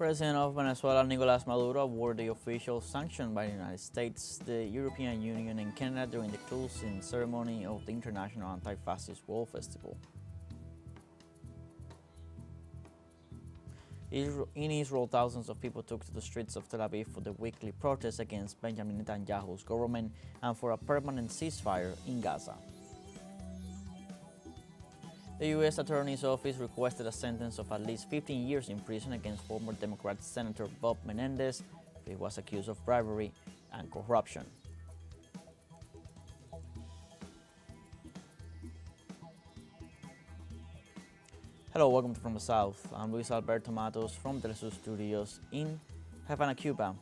President of Venezuela, Nicolás Maduro, awarded the official sanction by the United States, the European Union, and Canada during the closing ceremony of the International Anti-Fascist Festival. In Israel, thousands of people took to the streets of Tel Aviv for the weekly protest against Benjamin Netanyahu's government and for a permanent ceasefire in Gaza. The U.S. Attorney's Office requested a sentence of at least 15 years in prison against former Democrat Senator Bob Menendez. He was accused of bribery and corruption. Hello, welcome to From the South. I'm Luis Alberto Matos from teleSUR Studios in Havana, Cuba.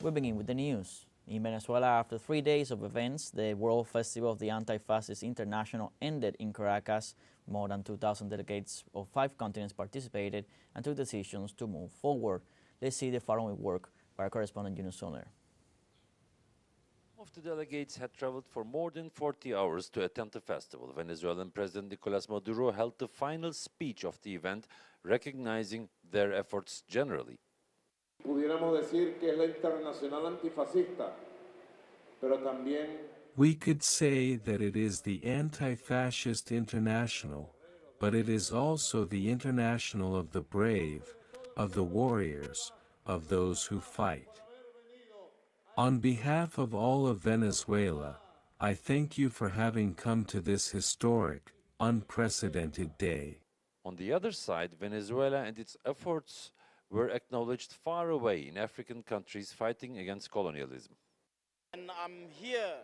We begin with the news. In Venezuela, after 3 days of events, the World Festival of the Anti-Fascist International ended in Caracas. More than 2,000 delegates of 5 continents participated and took decisions to move forward. Let's see the following work by our correspondent Yunus Soler. Of the delegates had traveled for more than 40 hours to attend the festival. Venezuelan President Nicolás Maduro held the final speech of the event, recognizing their efforts generally. Pudiéramos decir que es la Internacional Antifascista, pero también we could say that it is the Anti-Fascist International, but it is also the international of the brave, of the warriors, of those who fight. On behalf of all of Venezuela, I thank you for having come to this historic, unprecedented day. On the other side, Venezuela and its efforts were acknowledged far away in African countries fighting against colonialism. And I'm here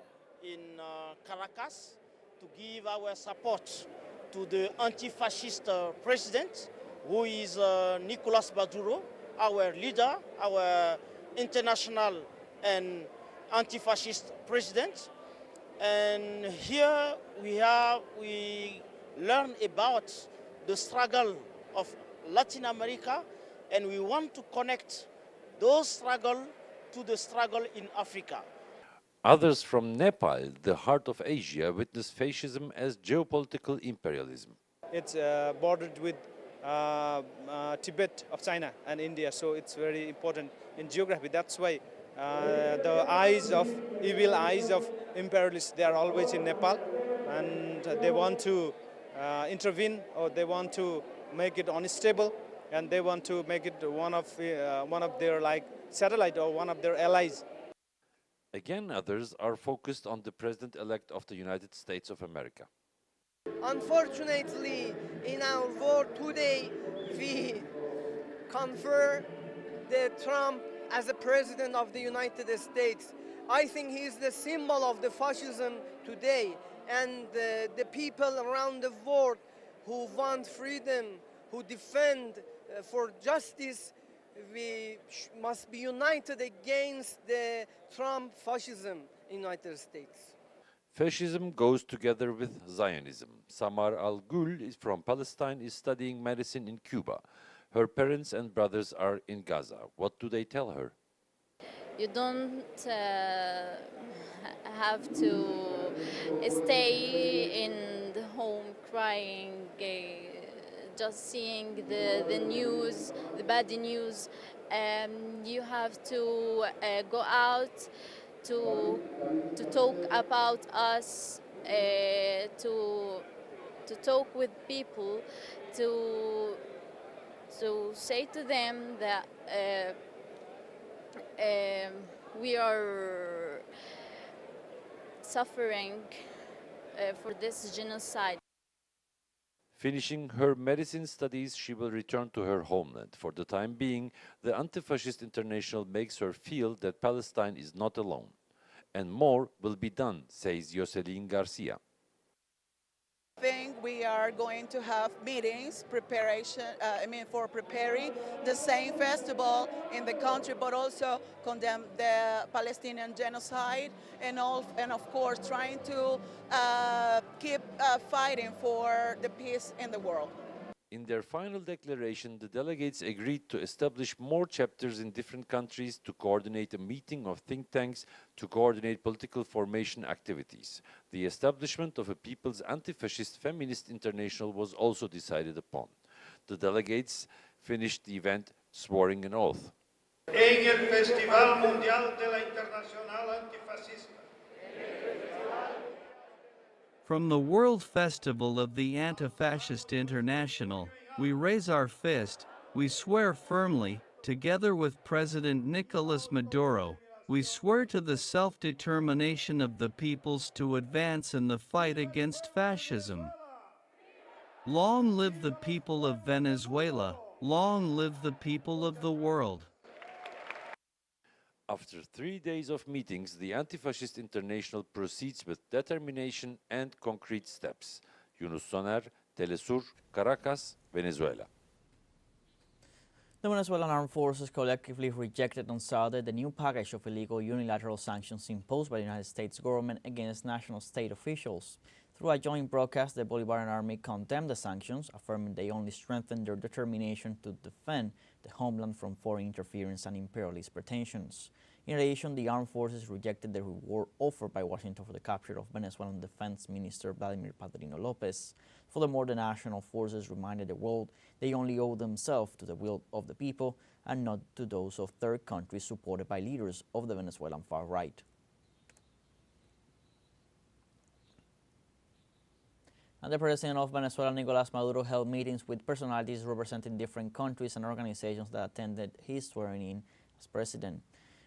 in Caracas to give our support to the anti-fascist president, who is Nicolás Maduro, our leader, our international and anti-fascist president. And here we learn about the struggle of Latin America, and we want to connect those struggles to the struggle in Africa. Others from Nepal, the heart of Asia, witness fascism as geopolitical imperialism. It's bordered with Tibet of China and India, so it's very important in geography. That's why the evil eyes of imperialists, they are always in Nepal, and they want to intervene, or they want to make it unstable, and they want to make it one of their satellite or one of their allies. Again, others are focused on the President-elect of the United States of America. Unfortunately, in our world today, we confer the Trump as the President of the United States. I think he is the symbol of the fascism today, and the people around the world who want freedom, who defend for justice, we must be united against the Trump fascism in the United States. Fascism goes together with Zionism. Samar Al-Gul is from Palestine, is studying medicine in Cuba. Her parents and brothers are in Gaza. What do they tell her? You don't have to stay in the home crying, just seeing the news, the bad news. You have to go out to talk about us, to talk with people, to say to them that we are suffering for this genocide. Finishing her medicine studies, she will return to her homeland. For the time being, the Anti-Fascist International makes her feel that Palestine is not alone. And more will be done, says Jocelyn Garcia. I think we are going to have meetings, for preparing the same festival in the country, but also condemn the Palestinian genocide, and of course trying to keep fighting for the peace in the world. In their final declaration, the delegates agreed to establish more chapters in different countries, to coordinate a meeting of think tanks, to coordinate political formation activities. The establishment of a People's Anti-Fascist Feminist International was also decided upon. The delegates finished the event swearing an oath. En el Festival Mundial de la Internacional Antifascista. From the World Festival of the Anti-Fascist International, we raise our fist, we swear firmly, together with President Nicolas Maduro, we swear to the self-determination of the peoples to advance in the fight against fascism. Long live the people of Venezuela, long live the people of the world. After 3 days of meetings, the Anti-Fascist International proceeds with determination and concrete steps. Yunus Soner, teleSUR, Caracas, Venezuela. The Venezuelan Armed Forces collectively rejected on Saturday the new package of illegal unilateral sanctions imposed by the United States government against national state officials. Through a joint broadcast, the Bolivarian Army condemned the sanctions, affirming they only strengthened their determination to defend the homeland from foreign interference and imperialist pretensions. In addition, the armed forces rejected the reward offered by Washington for the capture of Venezuelan Defense Minister Vladimir Padrino Lopez. Furthermore, the national forces reminded the world they only owe themselves to the will of the people and not to those of third countries supported by leaders of the Venezuelan far right. And the president of Venezuela, Nicolas Maduro, held meetings with personalities representing different countries and organizations that attended his swearing-in as president.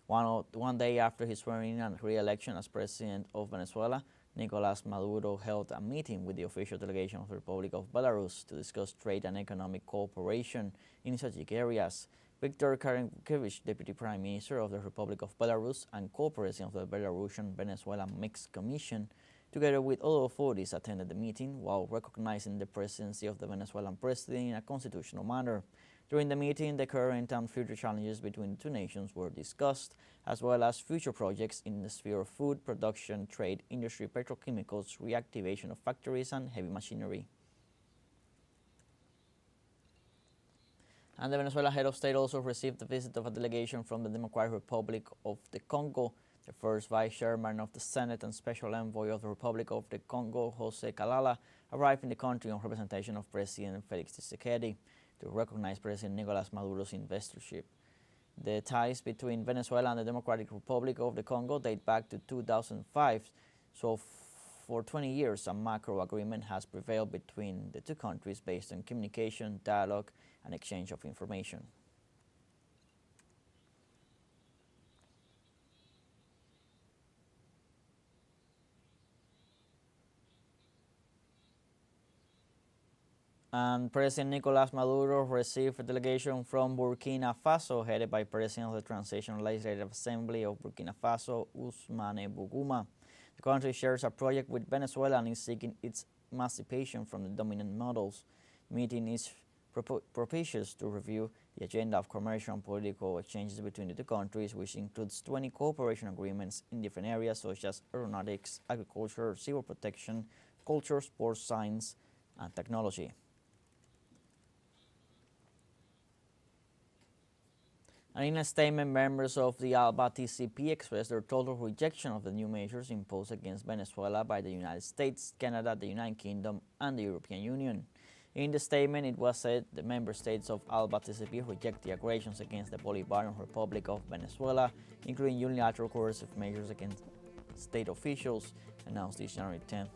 One day after his swearing-in and re-election as president of Venezuela, Nicolas Maduro held a meeting with the official delegation of the Republic of Belarus to discuss trade and economic cooperation in strategic areas. Viktor Karinkiewicz, Deputy Prime Minister of the Republic of Belarus and co-president of the Belarusian-Venezuela Mixed Commission, together with other authorities, attended the meeting while recognizing the presidency of the Venezuelan president in a constitutional manner. During the meeting, the current and future challenges between the two nations were discussed, as well as future projects in the sphere of food production, trade, industry, petrochemicals, reactivation of factories, and heavy machinery. And the Venezuela head of state also received the visit of a delegation from the Democratic Republic of the Congo. The first vice chairman of the Senate and special envoy of the Republic of the Congo, Jose Kalala, arrived in the country on representation of President Felix Tshisekedi to recognize President Nicolas Maduro's investorship. The ties between Venezuela and the Democratic Republic of the Congo date back to 2005, so for 20 years a macro agreement has prevailed between the two countries based on communication, dialogue, and exchange of information. And President Nicolas Maduro received a delegation from Burkina Faso, headed by President of the Transitional Legislative Assembly of Burkina Faso, Ousmane Bougouma. The country shares a project with Venezuela and is seeking its emancipation from the dominant models. The meeting is propitious to review the agenda of commercial and political exchanges between the two countries, which includes 20 cooperation agreements in different areas such as aeronautics, agriculture, civil protection, culture, sports, science, and technology. And in a statement, members of the ALBA TCP expressed their total rejection of the new measures imposed against Venezuela by the United States, Canada, the United Kingdom, and the European Union. In the statement, it was said the member states of ALBA TCP reject the aggressions against the Bolivarian Republic of Venezuela, including unilateral coercive measures against state officials, announced this January 10,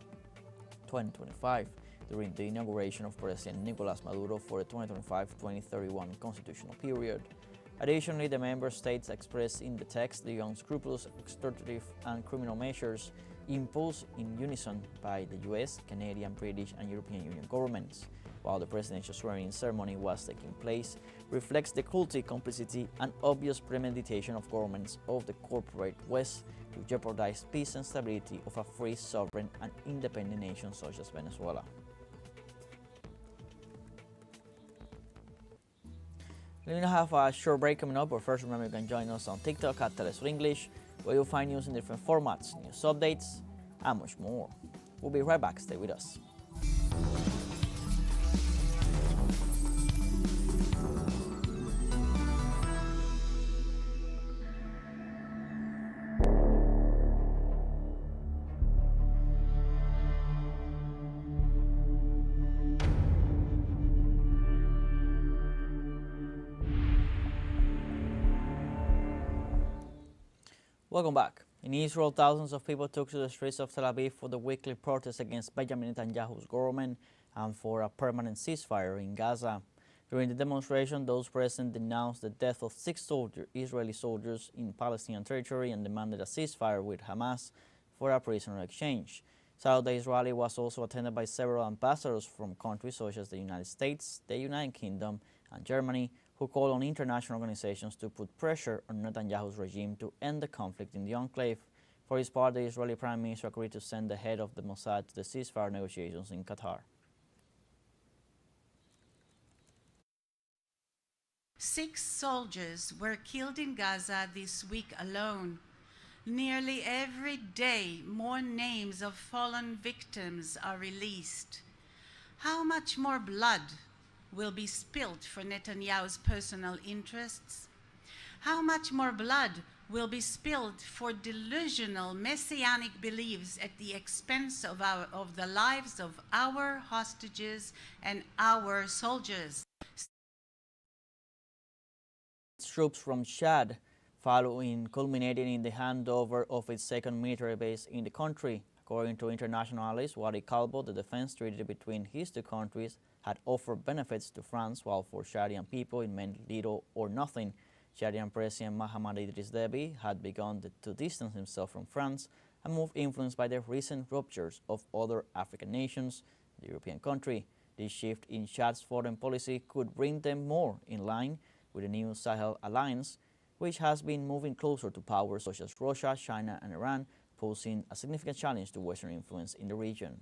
2025, during the inauguration of President Nicolas Maduro for the 2025-2031 constitutional period. Additionally, the member states expressed in the text the unscrupulous, extortive, and criminal measures imposed in unison by the US, Canadian, British, and European Union governments, while the presidential swearing-in ceremony was taking place, reflects the cruelty, complicity, and obvious premeditation of governments of the corporate West to jeopardize peace and stability of a free, sovereign, and independent nation such as Venezuela. We're going to have a short break coming up, but first remember you can join us on TikTok at teleSUR English, where you'll find news in different formats, news updates, and much more. We'll be right back. Stay with us. Welcome back. In Israel, thousands of people took to the streets of Tel Aviv for the weekly protest against Benjamin Netanyahu's government and for a permanent ceasefire in Gaza. During the demonstration, those present denounced the death of 6 Israeli soldiers in Palestinian territory and demanded a ceasefire with Hamas for a prisoner exchange. Saturday's rally was also attended by several ambassadors from countries such as the United States, the United Kingdom, and Germany, who called on international organizations to put pressure on Netanyahu's regime to end the conflict in the enclave. For his part, the Israeli Prime Minister agreed to send the head of the Mossad to the ceasefire negotiations in Qatar. 6 soldiers were killed in Gaza this week alone. Nearly every day, more names of fallen victims are released. How much more blood will be spilled for Netanyahu's personal interests? How much more blood will be spilled for delusional messianic beliefs at the expense of the lives of our hostages and our soldiers? Troops from Chad culminating in the handover of its second military base in the country. According to international analyst Wadi Kalbo, the defense treaty between his 2 countries had offered benefits to France, while for Chadian people it meant little or nothing. Chadian President Mahamat Idris Deby had begun to distance himself from France, a move influenced by the recent ruptures of other African nations, the European country. This shift in Chad's foreign policy could bring them more in line with the new Sahel alliance, which has been moving closer to powers such as Russia, China, and Iran, posing a significant challenge to Western influence in the region.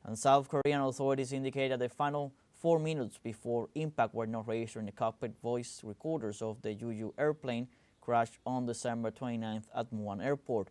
And South Korean authorities indicate that the final 4 minutes before impact were not registered in the cockpit voice recorders of the Juju airplane crashed on December 29th at Muan Airport.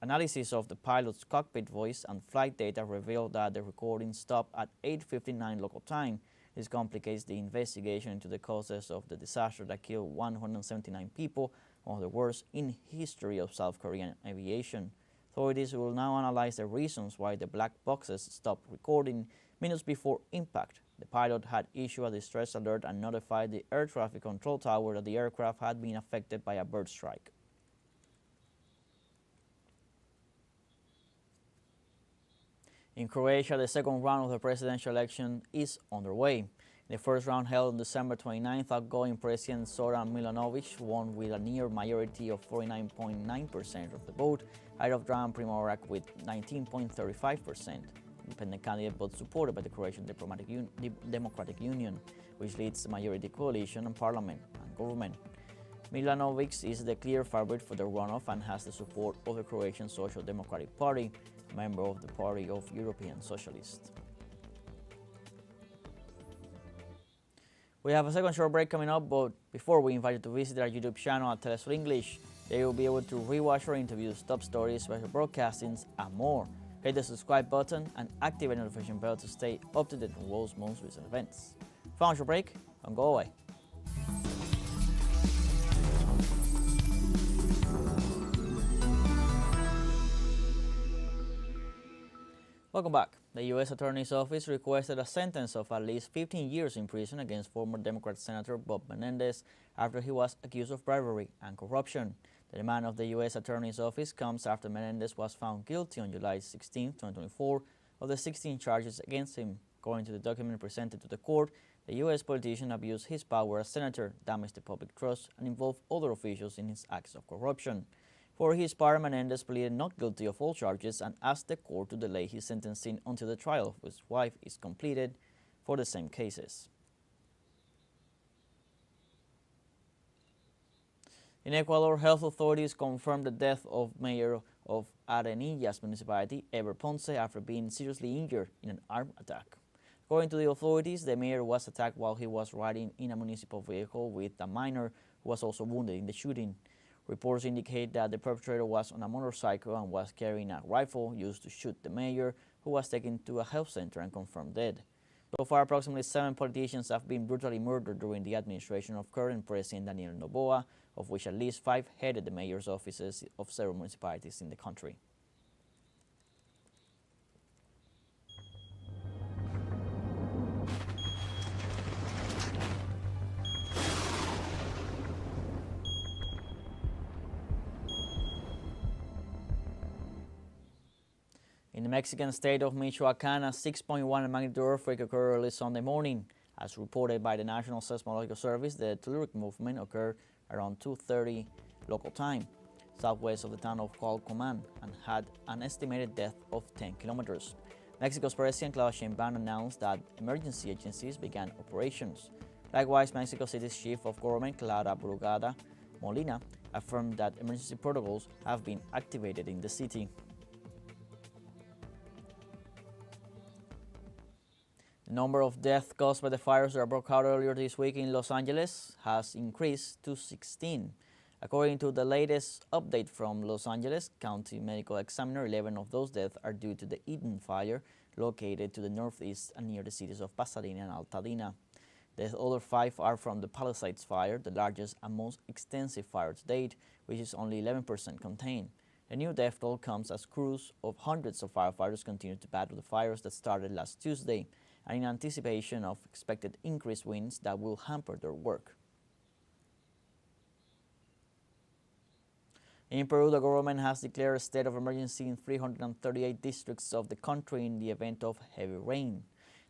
Analysis of the pilot's cockpit voice and flight data revealed that the recording stopped at 8:59 local time. This complicates the investigation into the causes of the disaster that killed 179 people, one of the worst in history of South Korean aviation. Authorities will now analyze the reasons why the black boxes stopped recording minutes before impact. The pilot had issued a distress alert and notified the air traffic control tower that the aircraft had been affected by a bird strike. In Croatia, the second round of the presidential election is underway. In the first round held on December 29th, outgoing President Zoran Milanovic won with a near majority of 49.9% of the vote, ahead of Dragan Primorac with 19.35%. Independent candidate but supported by the Croatian Democratic Union, which leads the majority coalition in parliament and government. Milanovic is the clear favorite for the runoff and has the support of the Croatian Social Democratic Party, a member of the Party of European Socialists. We have a second short break coming up, but before we invite you to visit our YouTube channel at teleSUR English, there you'll be able to rewatch our interviews, top stories, special broadcastings, and more. Hit the subscribe button and activate the notification bell to stay up to date on the world's most recent events. Found your break, don't go away. Welcome back. The U.S. Attorney's Office requested a sentence of at least 15 years in prison against former Democrat Senator Bob Menendez after he was accused of bribery and corruption. The demand of the U.S. Attorney's Office comes after Menendez was found guilty on July 16, 2024, of the 16 charges against him. According to the document presented to the court, the U.S. politician abused his power as senator, damaged the public trust, and involved other officials in his acts of corruption. For his part, Menendez pleaded not guilty of all charges and asked the court to delay his sentencing until the trial of his wife is completed for the same cases. In Ecuador, health authorities confirmed the death of Mayor of Arenillas municipality, Ever Ponce, after being seriously injured in an armed attack. According to the authorities, the mayor was attacked while he was riding in a municipal vehicle with a minor who was also wounded in the shooting. Reports indicate that the perpetrator was on a motorcycle and was carrying a rifle used to shoot the mayor, who was taken to a health center and confirmed dead. So far, approximately 7 politicians have been brutally murdered during the administration of current President Daniel Noboa, of which at least 5 headed the mayor's offices of several municipalities in the country. In the Mexican state of Michoacán, a 6.1 magnitude earthquake occurred early Sunday morning. As reported by the National Seismological Service, the telluric movement occurred around 2:30 local time, southwest of the town of Cualcomán, and had an estimated depth of 10 kilometers. Mexico's President Claudia Sheinbaum announced that emergency agencies began operations. Likewise, Mexico City's Chief of Government, Clara Brugada Molina, affirmed that emergency protocols have been activated in the city. The number of deaths caused by the fires that broke out earlier this week in Los Angeles has increased to 16. According to the latest update from Los Angeles County Medical Examiner, 11 of those deaths are due to the Eden fire located to the northeast and near the cities of Pasadena and Altadena. The other 5 are from the Palisades fire, the largest and most extensive fire to date, which is only 11% contained. The new death toll comes as crews of hundreds of firefighters continue to battle the fires that started last Tuesday, and in anticipation of expected increased winds that will hamper their work. In Peru, the government has declared a state of emergency in 338 districts of the country in the event of heavy rain.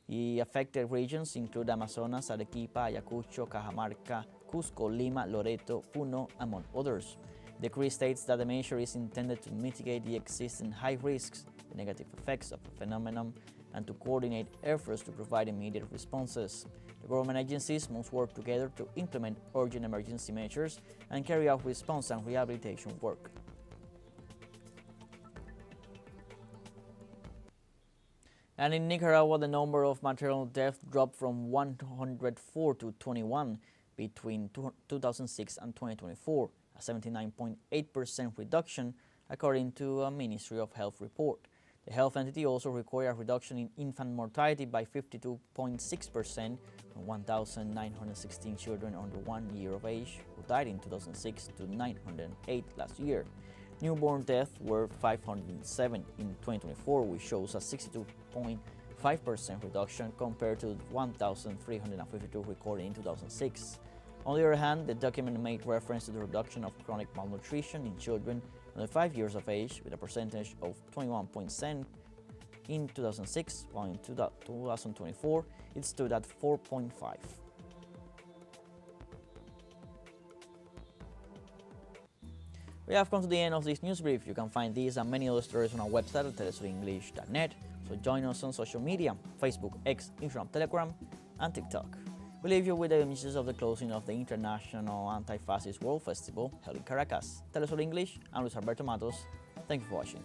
The affected regions include Amazonas, Arequipa, Ayacucho, Cajamarca, Cusco, Lima, Loreto, Puno, among others. The decree states that the measure is intended to mitigate the existing high risks, the negative effects of the phenomenon, and to coordinate efforts to provide immediate responses. The government agencies must work together to implement urgent emergency measures and carry out response and rehabilitation work. And in Nicaragua, the number of maternal deaths dropped from 104 to 21 between 2006 and 2024, a 79.8% reduction, according to a Ministry of Health report. The health entity also required a reduction in infant mortality by 52.6% from 1,916 children under 1 year of age who died in 2006 to 908 last year. Newborn deaths were 507 in 2024, which shows a 62.5% reduction compared to 1,352 recorded in 2006. On the other hand, the document made reference to the reduction of chronic malnutrition in children under 5 years of age, with a percentage of 21% in 2006, while in 2024 it stood at 4.5%. We have come to the end of this news brief. You can find these and many other stories on our website at telesurenglish.net. So join us on social media, Facebook, X, Instagram, Telegram, and TikTok. We leave you with the images of the closing of the International Anti-Fascist World Festival held in Caracas. Telesur English, I'm Luis Alberto Matos. Thank you for watching.